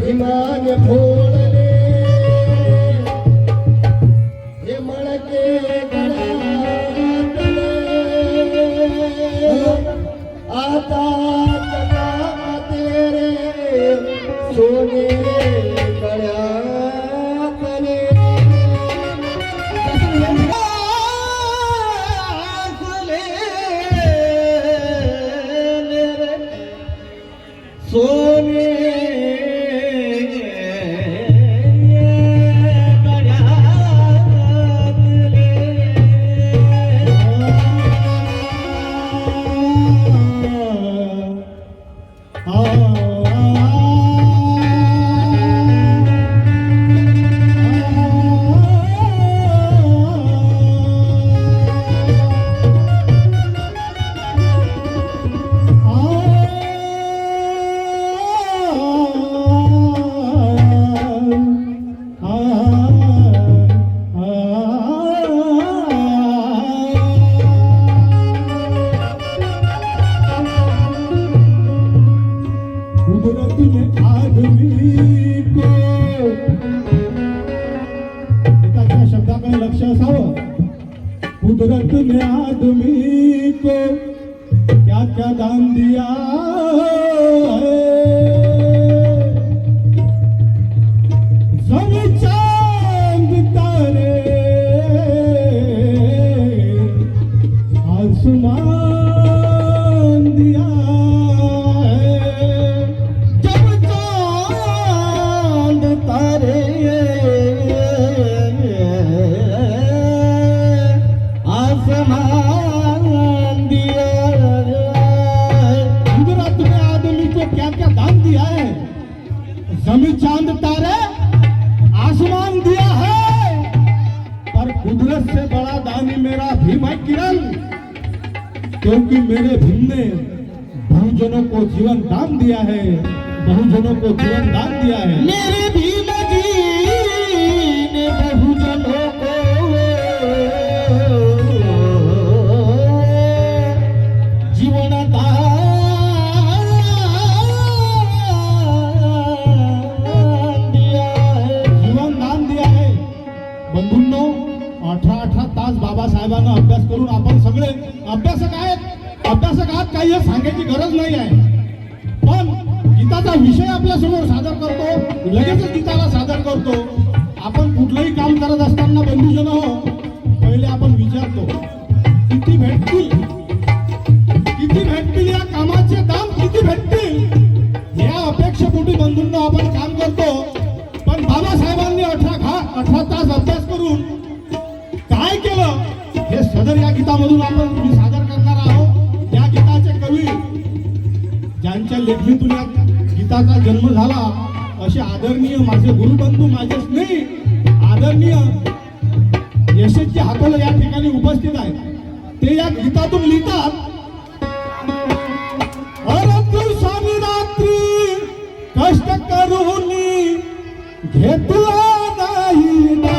भीमान फोडले हे मळके गळ्यातले आता जगाते रे सोने गळ्यातले सोने कुदरत ने आदमी को क्या क्या दान दिया है जमी चांद तारे आसमान दिया है जब चांद तारे जमीन चांद तारे आसमान दिया है पर कुदरत से बड़ा दानी मेरा भीम है किरण क्योंकि मेरे भीम ने बहुजनों को जीवन दान दिया है बहुजनों को जीवन दान दिया है मेरे भीम जी ने बहुजनों को जीवन दान बंधूंनो 18 तास बाबासाहेबांना अभ्यास करून आपण सगळे अभ्यासक आहात काही हे सांगायची गरज नाही आहे पण गीताचा विषय आपल्या समोर सादर करतो लगेचच गीताला सादर करतो आपण कुठलंही काम करत असताना बंधूजन हो पहिले आपण विचारतो किती भेटतील या कामाचे दाम किती भेटतील या अपेक्षेपोटी बंधूंनो आपण काम करतो पण बाबासाहेबांनी 18 तास अभ्यास करून काय केलं हे सदर या गीतामधून आपण सादर करणार आहोत या गीताचे कवी ज्यांच्या लेखणीतून या गीताचा जन्म झाला असे आदरणीय माझे गुरुबंधू माझे स्नेही आदरणीय यशस्वी हातोले या ठिकाणी उपस्थित आहेत ते या गीतातून लिहितात स्वामी रात्री कष्ट करून घेतला नाही ना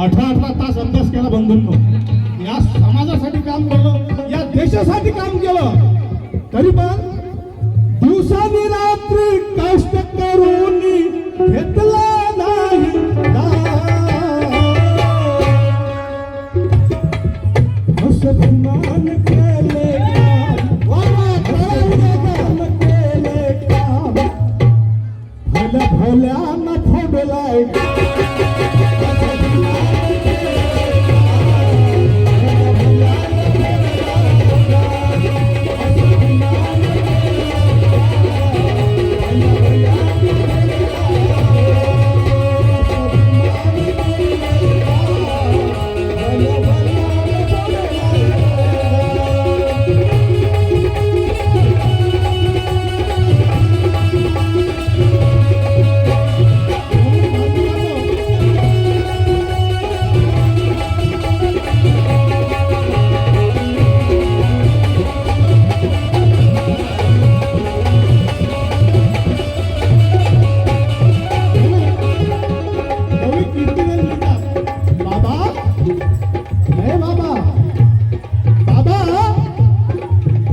18 तास अभ्यास केला बंधूंनो या समाजासाठी काम केलं या देशासाठी काम केलं तरी पण दिवसानी रात्री कष्ट करून घेतला नाही ना असभिमान केले भोल्यानं फोडलाय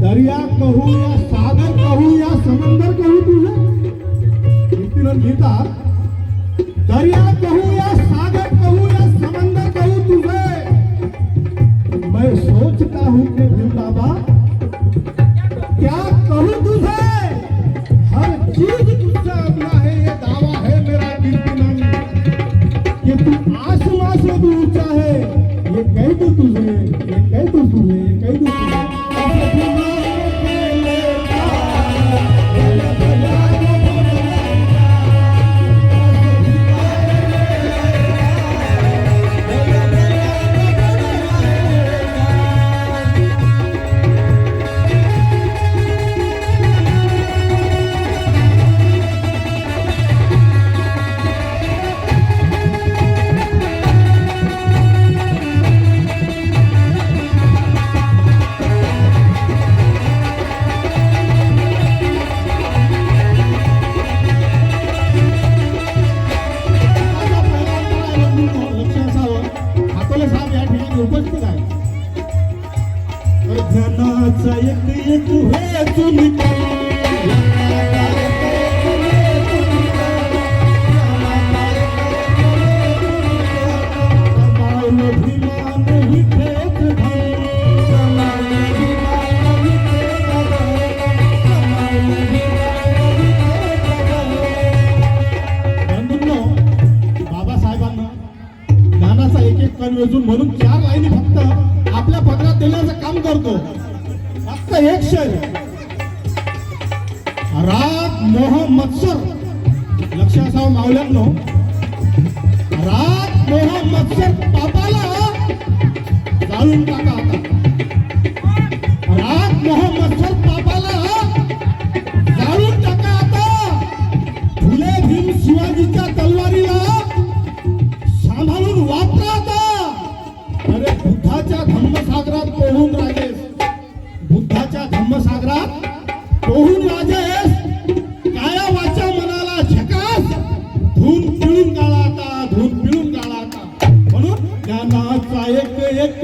दरिया कहू या सागर समंदर कहू तुझे कीर्तिमान लिहितात दर्या कहू या सागर कहू या समंदर कहू तुझे मैं सोचता हूँ कि भीम बाबा क्या कहूँ तुझे हर चीज तुझसे अपना है ये दावा है मेरा कीर्तिमान कि तू आसमां से भी ऊंचा है ये कह दो तुझे ये कह दो तुझे ये कह दो तुझे उपस्थित आहे ज्ञानाचा एक एक हेतून म्हणून 4 लाईनी फक्त आपल्या पदरात देण्याचं काम करतो फक्त एक शेर राग मोह मत्सर लक्षात असावं मावल्यांनो राग मोह मत्सर पापाला जाळून टाका आता राग मोह मत्सर पापाला जाळून टाका आता फुले भीम शिवाजीच्या तलवारीला सांभाळून वापरा आता अरे बुद्धाच्या धम्मसागरात पोहून राजेस बुद्धाच्या धम्मसागरात पोहून राजेस काया वाचा मनाला झकास धून पिळून गाळा आता धून पिळून गाळा आता म्हणून ज्ञानाचा एक एक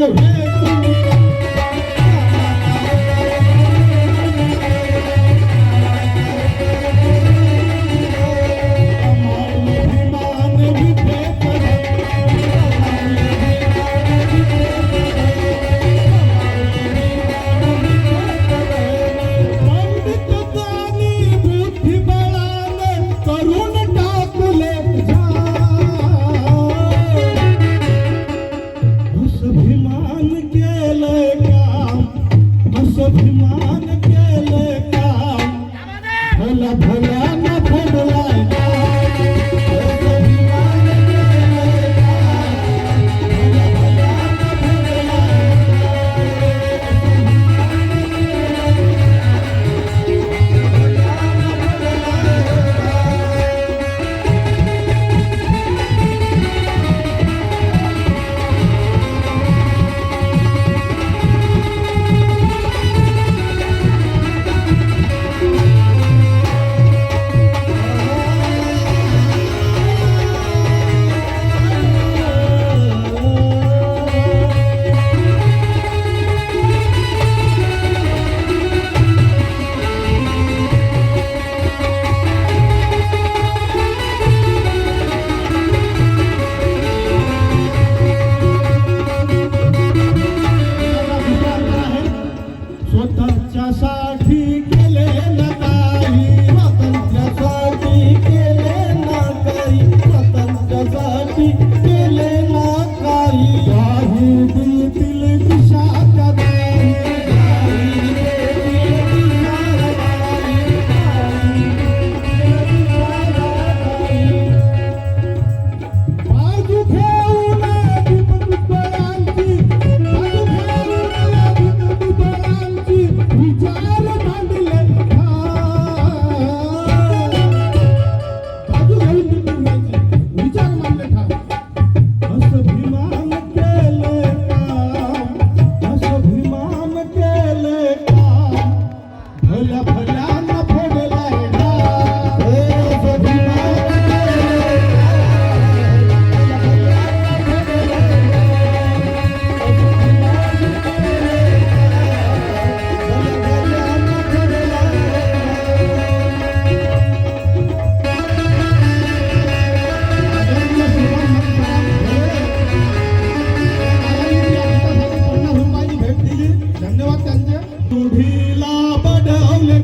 रूढीला बडवले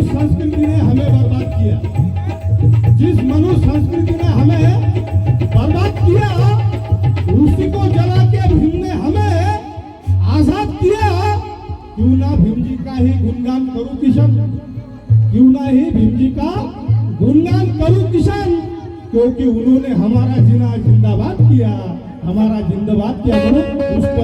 संस्कृति ने हमें बर्बाद किया, जिस मनुष्य संस्कृति ने हमें बर्बाद किया, उसी को जला के भीम ने हमें आजाद किया। क्यों ना भीम जी का ही गुणगान करूं किशन, क्यों ना ही भीम जी का गुणगान करूं किशन, क्योंकि उन्होंने हमारा जीना जिंदाबाद किया, हमारा जिंदाबाद किया।